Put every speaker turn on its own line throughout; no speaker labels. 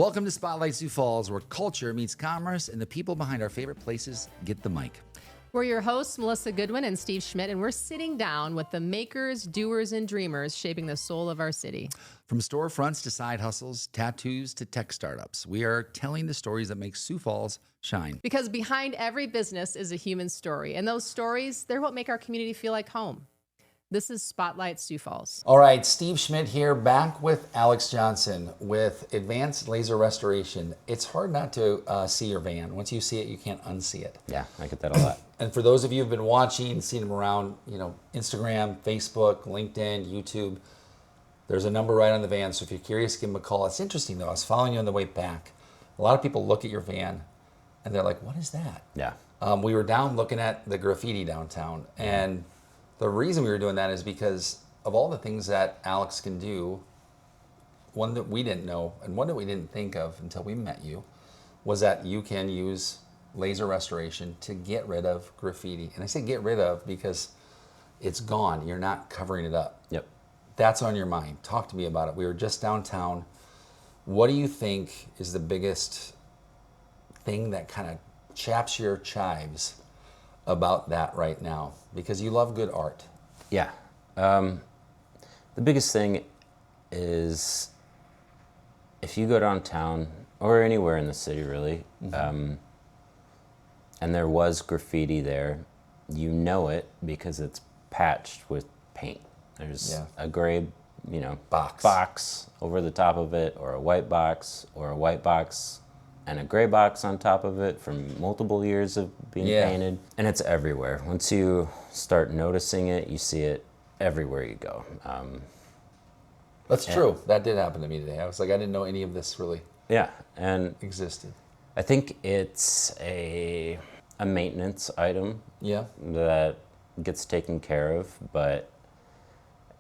Welcome to Spotlight Sioux Falls, where culture meets commerce and the people behind our favorite places get the mic.
We're your hosts, Melissa Goodwin and Steve Schmidt, and we're sitting down with the makers, doers, and dreamers shaping the soul of our city.
From storefronts to side hustles, tattoos to tech startups, we are telling the stories that make Sioux Falls shine.
Because behind every business is a human story, and those stories, they're what make our community feel like home. This is Spotlight Sioux Falls.
All right, Steve Schmidt here, back with Alex Johnson with Advanced Laser Restoration. It's hard not to see your van. Once you see it, you can't unsee it.
Yeah, I get that a lot.
And for those of you who've been watching, seen them around, Instagram, Facebook, LinkedIn, YouTube, there's a number right on the van. So if you're curious, give them a call. It's interesting though. I was following you on the way back. A lot of people look at your van and they're like, "What is that?"
Yeah.
We were down looking at the graffiti downtown, and the reason we were doing that is because of all the things that Alex can do. One that we didn't know and one that we didn't think of until we met you was that you can use laser restoration to get rid of graffiti. And I say get rid of because it's gone. You're not covering it up.
Yep.
That's on your mind. Talk to me about it. We were just downtown. What do you think is the biggest thing that kind of chaps your chives about that right now? Because you love good art.
Yeah. The biggest thing is if you go downtown or anywhere in the city really, and there was graffiti there, you know it because it's patched with paint. There's a gray, box over the top of it, or a white box, and a gray box on top of it from multiple years of being painted. And it's everywhere. Once you start noticing it, you see it everywhere you go.
That's true. That did happen to me today. I was like, I didn't know any of this really existed.
I think it's a maintenance item that gets taken care of, but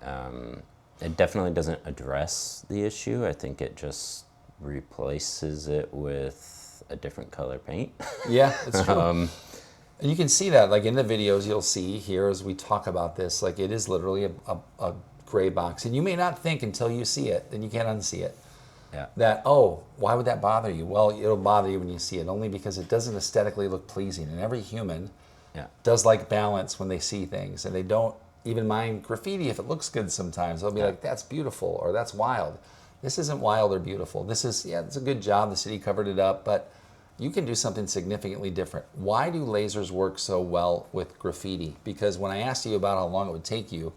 it definitely doesn't address the issue. I think it just replaces it with a different color paint.
Yeah, it's true. And you can see that, like in the videos you'll see here as we talk about this, like it is literally a gray box. And you may not think until you see it, then you can't unsee it, that, oh, why would that bother you? Well, it'll bother you when you see it, only because it doesn't aesthetically look pleasing. And every human does like balance when they see things. And they don't even mind graffiti if it looks good sometimes. They'll be like, that's beautiful, or that's wild. This isn't wild or beautiful. This is, it's a good job. The city covered it up, but you can do something significantly different. Why do lasers work so well with graffiti? Because when I asked you about how long it would take you,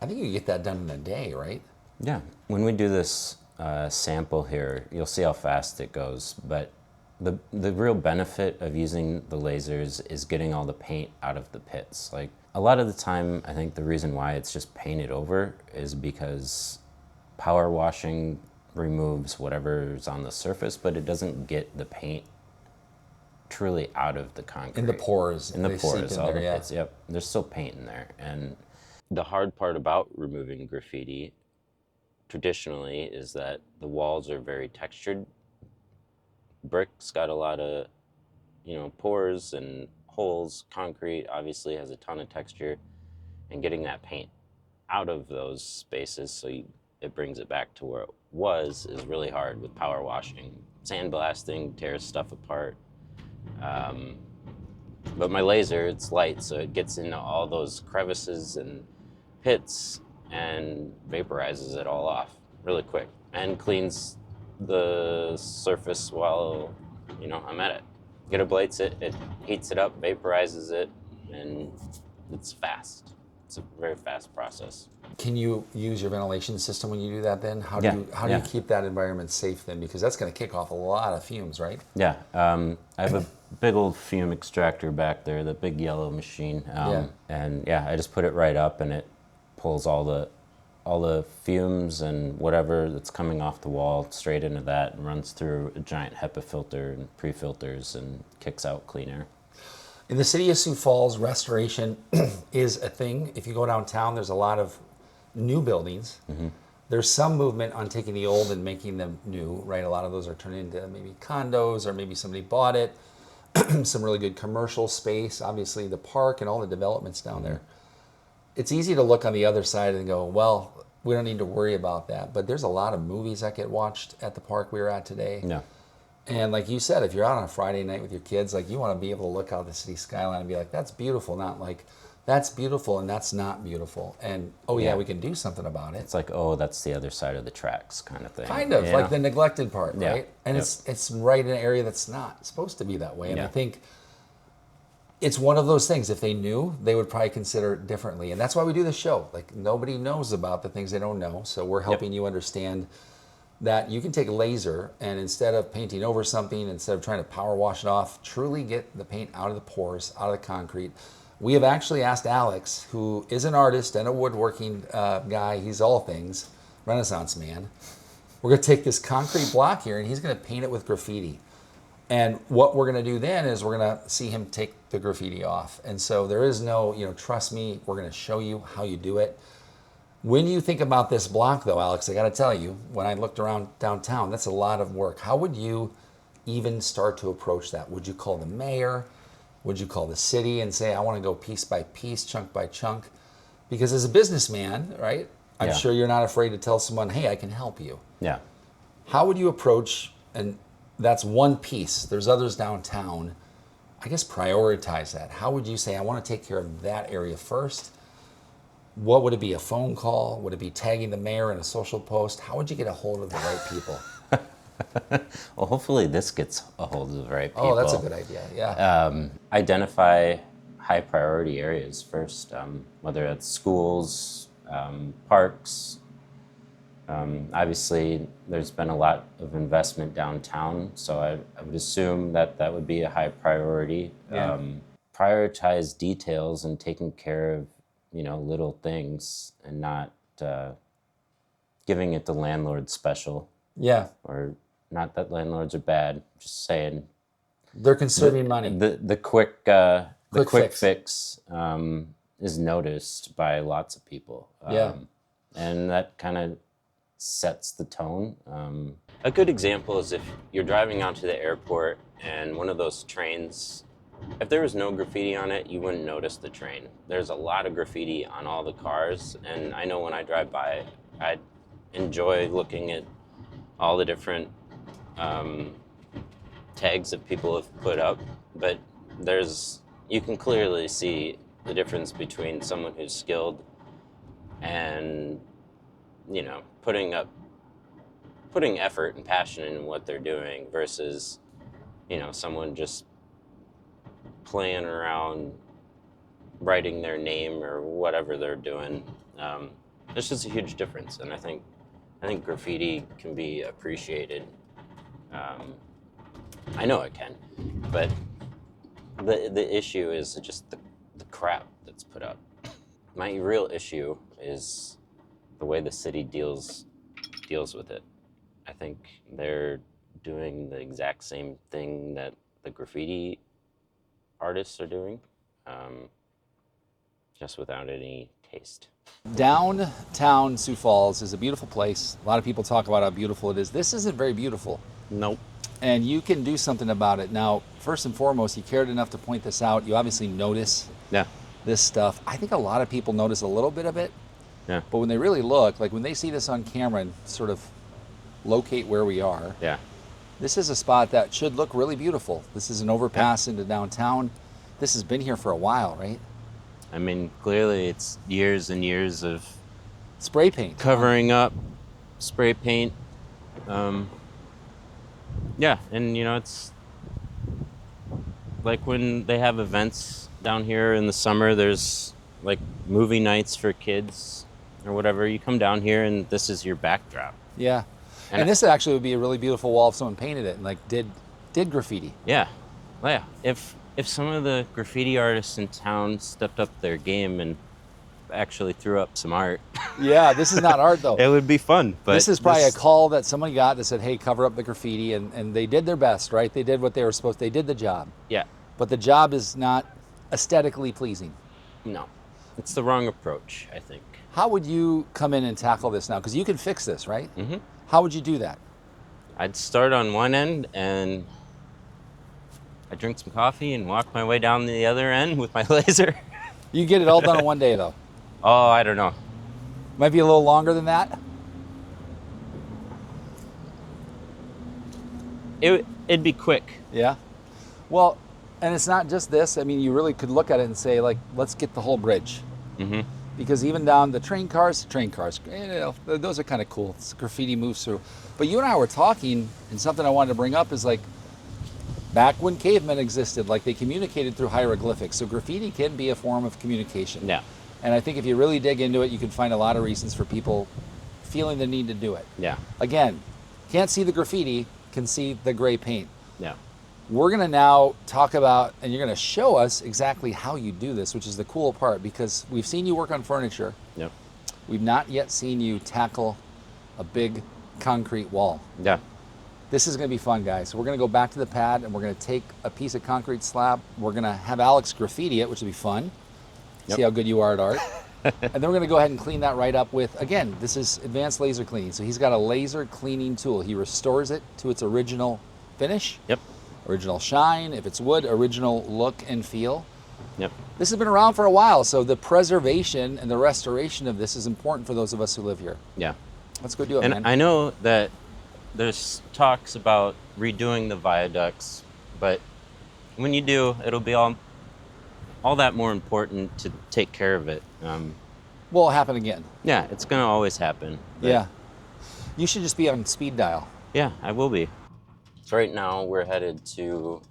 I think you could get that done in a day, right?
Yeah. When we do this sample here, you'll see how fast it goes. But the real benefit of using the lasers is getting all the paint out of the pits. Like a lot of the time, I think the reason why it's just painted over is because power washing removes whatever's on the surface, but it doesn't get the paint truly out of the concrete.
In the pores.
In the pores, all the pits, yep. There's still paint in there. And the hard part about removing graffiti traditionally is that the walls are very textured. Brick's got a lot of, pores and holes. Concrete obviously has a ton of texture, and getting that paint out of those spaces it brings it back to where it was is really hard with power washing. Sandblasting tears stuff apart. But my laser, it's light, so it gets into all those crevices and pits and vaporizes it all off really quick and cleans the surface while, I'm at it. It ablates it, it heats it up, vaporizes it, and it's fast. It's a very fast process.
Can you use your ventilation system when you do that then? How do you keep that environment safe then? Because that's going to kick off a lot of fumes, right?
Yeah. I have a big old fume extractor back there, the big yellow machine. And I just put it right up and it pulls all the fumes and whatever that's coming off the wall straight into that and runs through a giant HEPA filter and pre-filters and kicks out clean air.
In the city of Sioux Falls, restoration is a thing. If you go downtown, there's a lot of new buildings. There's some movement on taking the old and making them new, right? A lot of those are turned into maybe condos, or maybe somebody bought it. Some really good commercial space, obviously the park and all the developments down there. It's easy to look on the other side and go, well, we don't need to worry about that. But there's a lot of movies that get watched at the park we were at today.
Yeah.
And like you said, if you're out on a Friday night with your kids, like you want to be able to look out the city skyline and be like, that's beautiful, not like, that's beautiful and that's not beautiful. And, oh yeah, we can do something about it.
It's like, oh, that's the other side of the tracks kind of thing.
Kind of, like the neglected part,
Yeah.
right? And it's right in an area that's not supposed to be that way. And I think it's one of those things, if they knew, they would probably consider it differently. And that's why we do this show. Like, nobody knows about the things they don't know. So we're helping you understand that you can take a laser and instead of painting over something, instead of trying to power wash it off, truly get the paint out of the pores, out of the concrete. We have actually asked Alex, who is an artist and a woodworking guy, he's all things, Renaissance man. We're going to take this concrete block here and he's going to paint it with graffiti. And what we're going to do then is we're going to see him take the graffiti off. And so there is no, trust me, we're going to show you how you do it. When you think about this block, though, Alex, I got to tell you, when I looked around downtown, that's a lot of work. How would you even start to approach that? Would you call the mayor? Would you call the city and say, I want to go piece by piece, chunk by chunk? Because as a businessman, right, I'm sure you're not afraid to tell someone, hey, I can help you.
Yeah.
How would you approach, and that's one piece, there's others downtown, I guess prioritize that. How would you say, I want to take care of that area first? What would it be, a phone call? Would it be tagging the mayor in a social post? How would you get a hold of the right people?
Well, hopefully this gets a hold of the right people.
Oh, that's a good idea, yeah.
Identify high priority areas first, whether it's schools, parks. Obviously, there's been a lot of investment downtown, so I would assume that that would be a high priority.
Yeah.
Prioritize details and taking care of little things and not giving it the landlord special.
Yeah.
Or not that landlords are bad, just saying
They're conserving money.
the quick fix is noticed by lots of people. And that kind of sets the tone. A good example is if you're driving out to the airport and one of those trains, if there was no graffiti on it, you wouldn't notice the train. There's a lot of graffiti on all the cars, and I know when I drive by, I enjoy looking at all the different tags that people have put up, but you can clearly see the difference between someone who's skilled and putting effort and passion in what they're doing versus someone just playing around writing their name or whatever they're doing. There's just a huge difference, and I think graffiti can be appreciated. I know it can, but the issue is just the crap that's put up. My real issue is the way the city deals with it. I think they're doing the exact same thing that the graffiti artists are doing, just without any taste.
Downtown Sioux Falls is a beautiful place. A lot of people talk about how beautiful it is. This isn't very beautiful.
Nope.
And you can do something about it. Now, first and foremost, you cared enough to point this out. You obviously notice this stuff. I think a lot of people notice a little bit of it.
Yeah.
But when they really look, like when they see this on camera and sort of locate where we are, this is a spot that should look really beautiful. This is an overpass into downtown. This has been here for a while, right?
I mean, clearly it's years and years of
spray paint.
Covering up, spray paint. And it's like when they have events down here in the summer, there's like movie nights for kids or whatever. You come down here and this is your backdrop.
Yeah. And this actually would be a really beautiful wall if someone painted it and like did graffiti.
Yeah. Well, yeah. If some of the graffiti artists in town stepped up their game and actually threw up some art.
Yeah, this is not art though.
It would be fun. But
this is probably a call that somebody got that said, hey, cover up the graffiti, and they did their best, right? They did what they were supposed to. They did the job.
Yeah.
But the job is not aesthetically pleasing.
No. It's the wrong approach, I think.
How would you come in and tackle this now? Because you can fix this, right?
Mm-hmm.
How would you do that?
I'd start on one end and I'd drink some coffee and walk my way down the other end with my laser.
You get it all done in one day, though.
Oh, I don't know.
Might be a little longer than that.
It'd be quick.
Yeah. Well, and it's not just this. I mean, you really could look at it and say, like, let's get the whole bridge.
Mm-hmm.
Because even down the train cars, those are kind of cool. It's graffiti moves through. But you and I were talking, and something I wanted to bring up is like, back when cavemen existed, like they communicated through hieroglyphics. So graffiti can be a form of communication.
Yeah.
And I think if you really dig into it, you can find a lot of reasons for people feeling the need to do it.
Yeah.
Again, can't see the graffiti, can see the gray paint.
Yeah.
We're going to now talk about, and you're going to show us exactly how you do this, which is the cool part, because we've seen you work on furniture.
Yep.
We've not yet seen you tackle a big concrete wall.
Yeah.
This is going to be fun, guys. So we're going to go back to the pad, and we're going to take a piece of concrete slab. We're going to have Alex graffiti it, which will be fun.
Yep.
See how good you are at art. And then we're going to go ahead and clean that right up with, again, this is advanced laser cleaning. So he's got a laser cleaning tool. He restores it to its original finish.
Yep.
Original shine, if it's wood, original look and feel.
Yep.
This has been around for a while, so the preservation and the restoration of this is important for those of us who live here.
Yeah.
Let's go do it,
And
man.
I know that there's talks about redoing the viaducts, but when you do, it'll be all that more important to take care of it.
Will happen again.
Yeah, it's gonna always happen. But
Yeah. You should just be on speed dial.
Yeah, I will be. So right now we're headed to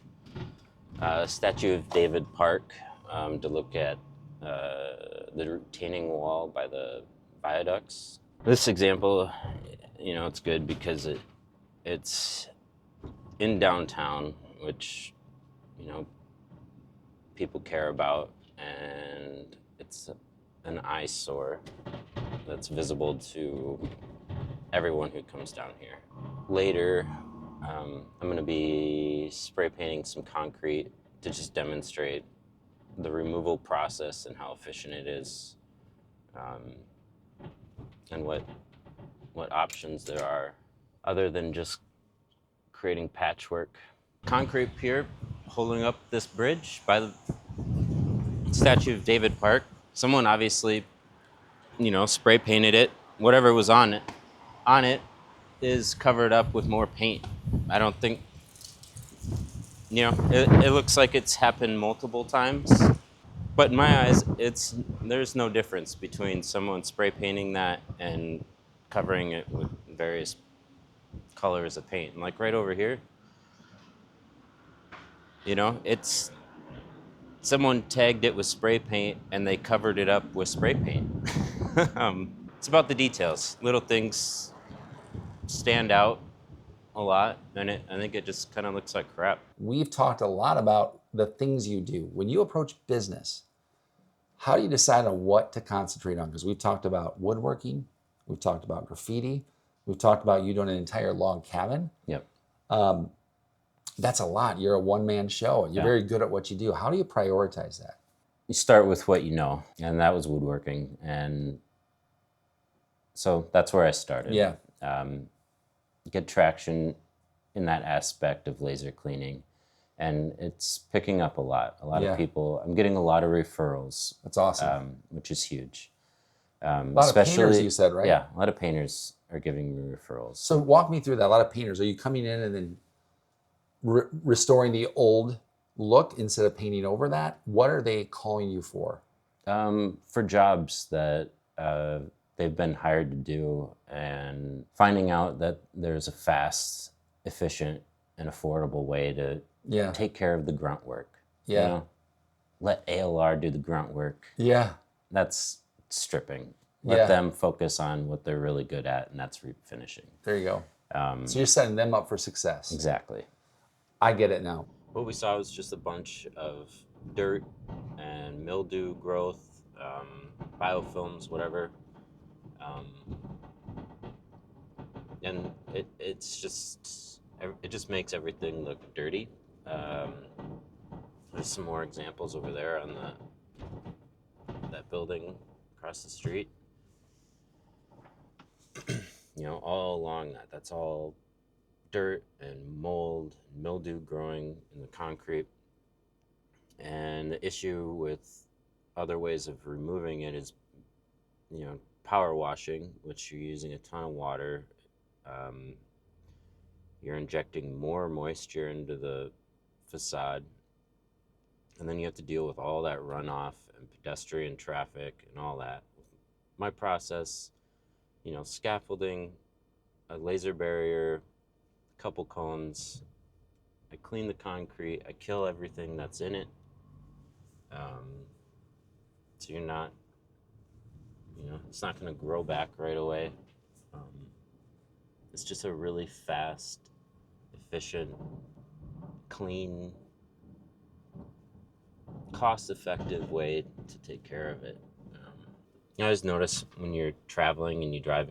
Statue of David Park to look at the retaining wall by the viaducts. This example, it's good because it's in downtown, which, people care about, and it's an eyesore that's visible to everyone who comes down here. Later, I'm going to be spray painting some concrete to just demonstrate the removal process and how efficient it is, and what options there are other than just creating patchwork. Concrete pier holding up this bridge by the Statue of David Park. Someone obviously, spray painted it. Whatever was on it is covered up with more paint. I don't think, it looks like it's happened multiple times. But in my eyes, there's no difference between someone spray painting that and covering it with various colors of paint. And like right over here, it's someone tagged it with spray paint and they covered it up with spray paint. It's about the details. Little things stand out a lot, and I think it just kind of looks like crap.
We've talked a lot about the things you do. When you approach business, how do you decide on what to concentrate on? Because we've talked about woodworking, we've talked about graffiti, we've talked about you doing an entire log cabin.
Yep.
That's a lot. You're a one-man show, and you're very good at what you do. How do you prioritize that?
You start with what you know, and that was woodworking, and so that's where I started.
Yeah.
Get traction in that aspect of laser cleaning, and it's picking up a lot. A lot of people. I'm getting a lot of referrals.
That's awesome.
Which is huge.
A lot of painters, you said, right?
Yeah, a lot of painters are giving me referrals.
So walk me through that. A lot of painters. Are you coming in and then restoring the old look instead of painting over that? What are they calling you for?
For jobs that they've been hired to do, and finding out that there's a fast, efficient, and affordable way to take care of the grunt work.
Yeah.
Let ALR do the grunt work.
Yeah.
That's stripping. Let them focus on what they're really good at, and that's refinishing.
There you go. So you're setting them up for success.
Exactly.
I get it now.
What we saw was just a bunch of dirt and mildew growth, biofilms, whatever. And it just makes everything look dirty. There's some more examples over there on that building across the street. All along that's all dirt and mold and mildew growing in the concrete. And the issue with other ways of removing it is, power washing, which you're using a ton of water. You're injecting more moisture into the facade, and then you have to deal with all that runoff and pedestrian traffic and all that. My process, scaffolding, a laser barrier, a couple cones. I clean the concrete. I kill everything that's in it. So you're not, it's not going to grow back right away. It's just a really fast, efficient, clean, cost-effective way to take care of it. I always notice when you're traveling and you drive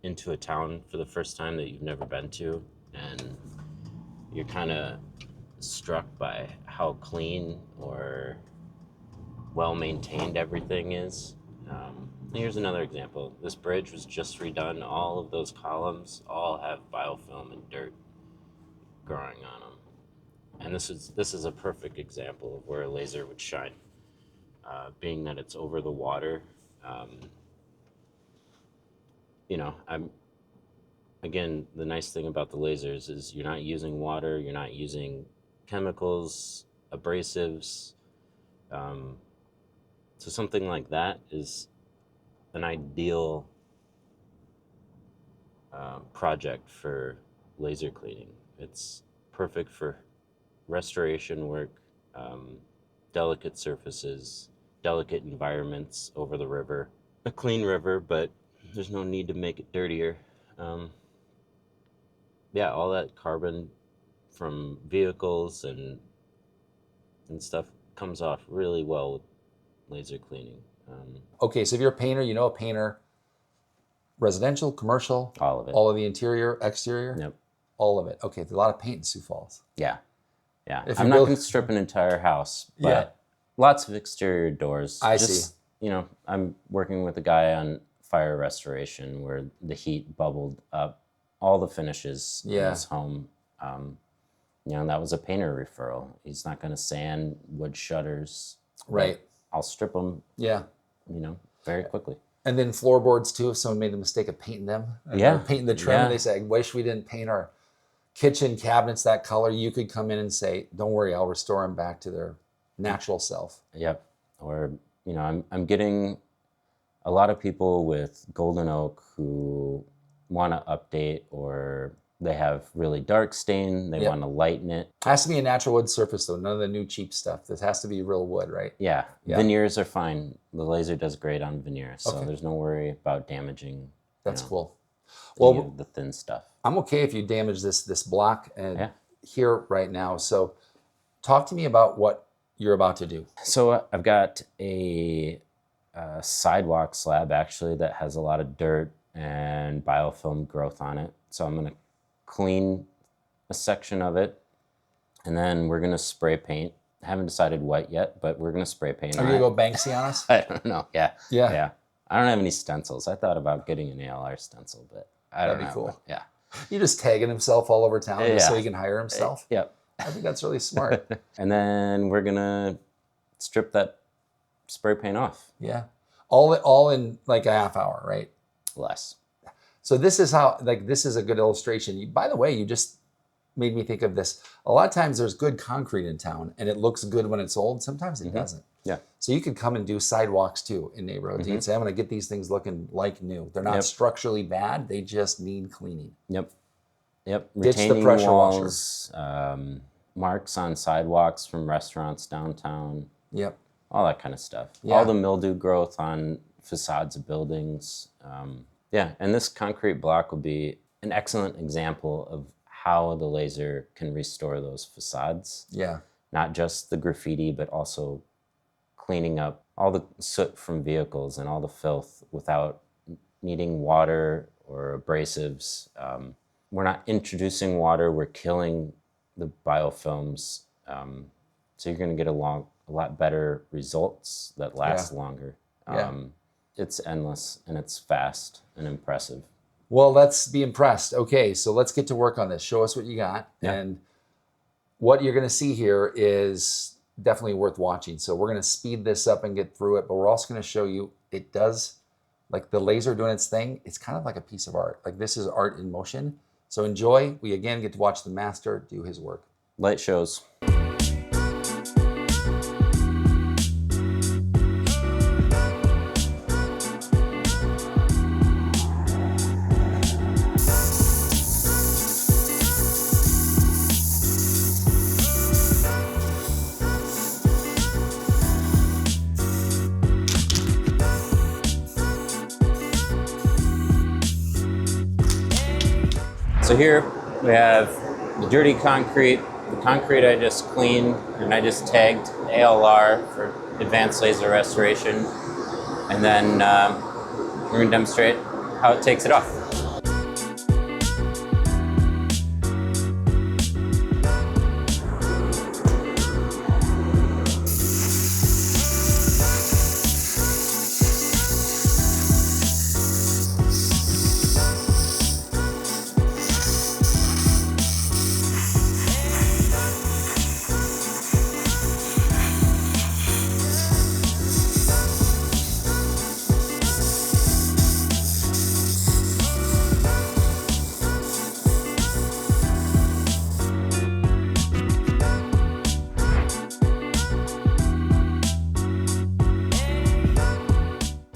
into a town for the first time that you've never been to, and you're kind of struck by how clean or well-maintained everything is. Here's another example. This bridge was just redone. All of those columns all have biofilm and dirt growing on them. And this is a perfect example of where a laser would shine. Being that it's over the water, again, the nice thing about the lasers is you're not using water, you're not using chemicals, abrasives. So something like that is an ideal project for laser cleaning. It's perfect for restoration work, delicate surfaces, delicate environments over the river. A clean river, but there's no need to make it dirtier. All that carbon from vehicles and stuff comes off really well with laser cleaning.
Okay, so if you're a painter, a painter, residential, commercial,
All of it.
all of the interior, exterior,
Yep.
all of it. Okay, there's a lot of paint in Sioux Falls.
Yeah.
If
I'm
you
not
build-
going to strip an entire house, but
Yeah.
lots of exterior doors.
I see.
I'm working with a guy on fire restoration where the heat bubbled up all the finishes in his home. And that was a painter referral. He's not going to sand wood shutters.
Right.
I'll strip them,
Yeah.
very quickly.
And then floorboards too, if someone made the mistake of painting them.
Yeah.
Or painting the trim, and
Yeah.
they say, I wish we didn't paint our kitchen cabinets that color. You could come in and say, don't worry, I'll restore them back to their natural self.
Yep. Or, I'm getting a lot of people with golden oak who want to update, or they have really dark stain. They want to lighten it.
Has to be a natural wood surface though, none of the new cheap stuff. This has to be real wood, right?
Yeah. Veneers are fine. The laser does great on veneers, so
Okay.
there's no worry about damaging.
That's cool.
Well,
Well,
the thin stuff.
I'm okay if you damage this block and
Yeah.
here right now. So talk to me about what you're about to do.
So I've got a sidewalk slab actually that has a lot of dirt and biofilm growth on it. So I'm going to clean a section of it, and then we're going to spray paint. I haven't decided what yet, but we're going to spray paint
Are
on
you
it.
going to go Banksy on us?
I don't know. Yeah.
Yeah.
I don't have any stencils. I thought about getting an ALR stencil, but I don't know.
That'd be cool.
Yeah.
You just tagging himself all over town just so
Yeah.
he can hire himself?
Yep.
I think that's really smart.
And then we're going to strip that spray paint off.
Yeah. All in like a half hour, right?
Less.
So this is how, this is a good illustration. By the way, you just made me think of this. A lot of times there's good concrete in town and it looks good when it's old. Sometimes it doesn't.
Yeah.
So you could come and do sidewalks too in neighborhoods. You can say, I'm going to get these things looking like new. They're not structurally bad. They just need cleaning.
Yep.
Ditch the
Retaining
pressure
walls, marks on sidewalks from restaurants downtown.
Yep.
All that kind of stuff.
Yeah.
All the mildew growth on facades of buildings. And this concrete block will be an excellent example of how the laser can restore those facades.
Yeah.
Not just the graffiti, but also cleaning up all the soot from vehicles and all the filth without needing water or abrasives. We're not introducing water, we're killing the biofilms. So you're going to get a lot better results that last longer. It's endless and it's fast and impressive.
Well, let's be impressed. Okay, so let's get to work on this. Show us what you got.
Yeah.
And what you're going to see here is definitely worth watching. So we're going to speed this up and get through it, but we're also going to show you it does like the laser doing its thing, it's kind of like a piece of art. Like this is art in motion. So enjoy. We again get to watch the master do his work.
Light shows. So here we have the dirty concrete, the concrete I just cleaned, and I just tagged ALR for advanced laser restoration. And then we're gonna demonstrate how it takes it off.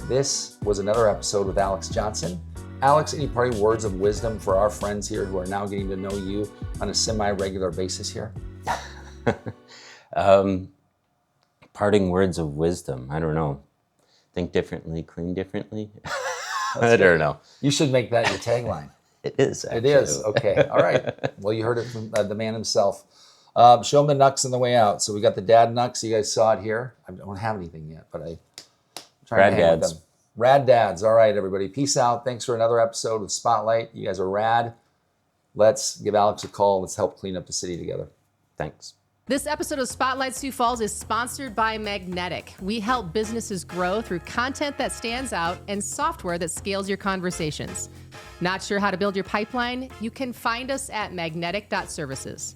This was another episode with Alex Johnson. Alex, any parting words of wisdom for our friends here who are now getting to know you on a semi-regular basis here?
Parting words of wisdom. I don't know. Think differently, clean differently. I don't know.
You should make that your tagline.
It is, actually.
It is. Okay. All right. Well, you heard it from the man himself. Show them the knucks on the way out. So we got the dad knucks. You guys saw it here. I don't have anything yet, but I'm trying
Rad
to hang with
dads.
them. Rad dads. All right, everybody. Peace out. Thanks for another episode of Spotlight. You guys are rad. Let's give Alex a call. Let's help clean up the city together.
Thanks.
This episode of Spotlight Sioux Falls is sponsored by Magnetic. We help businesses grow through content that stands out and software that scales your conversations. Not sure how to build your pipeline? You can find us at magnetic.services.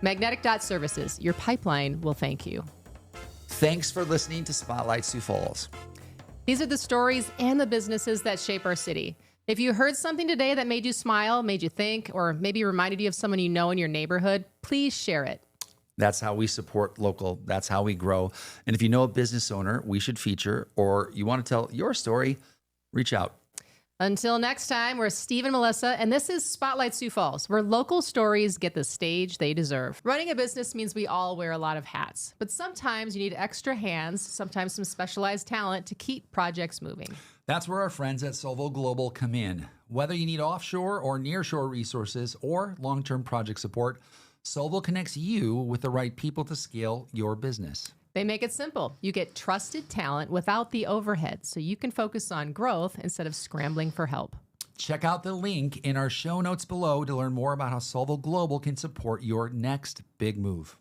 Magnetic.services. Your pipeline will thank you.
Thanks for listening to Spotlight Sioux Falls.
These are the stories and the businesses that shape our city. If you heard something today that made you smile, made you think, or maybe reminded you of someone you know in your neighborhood, please share it.
That's how we support local. That's how we grow. And if you know a business owner we should feature, or you want to tell your story, reach out.
Until next time, we're Steve and Melissa, and this is Spotlight Sioux Falls, where local stories get the stage they deserve. Running a business means we all wear a lot of hats, but sometimes you need extra hands, sometimes some specialized talent to keep projects moving.
That's where our friends at Solvo Global come in. Whether you need offshore or nearshore resources or long-term project support, Solvo connects you with the right people to scale your business.
They make it simple. You get trusted talent without the overhead, so you can focus on growth instead of scrambling for help.
Check out the link in our show notes below to learn more about how Solvo Global can support your next big move.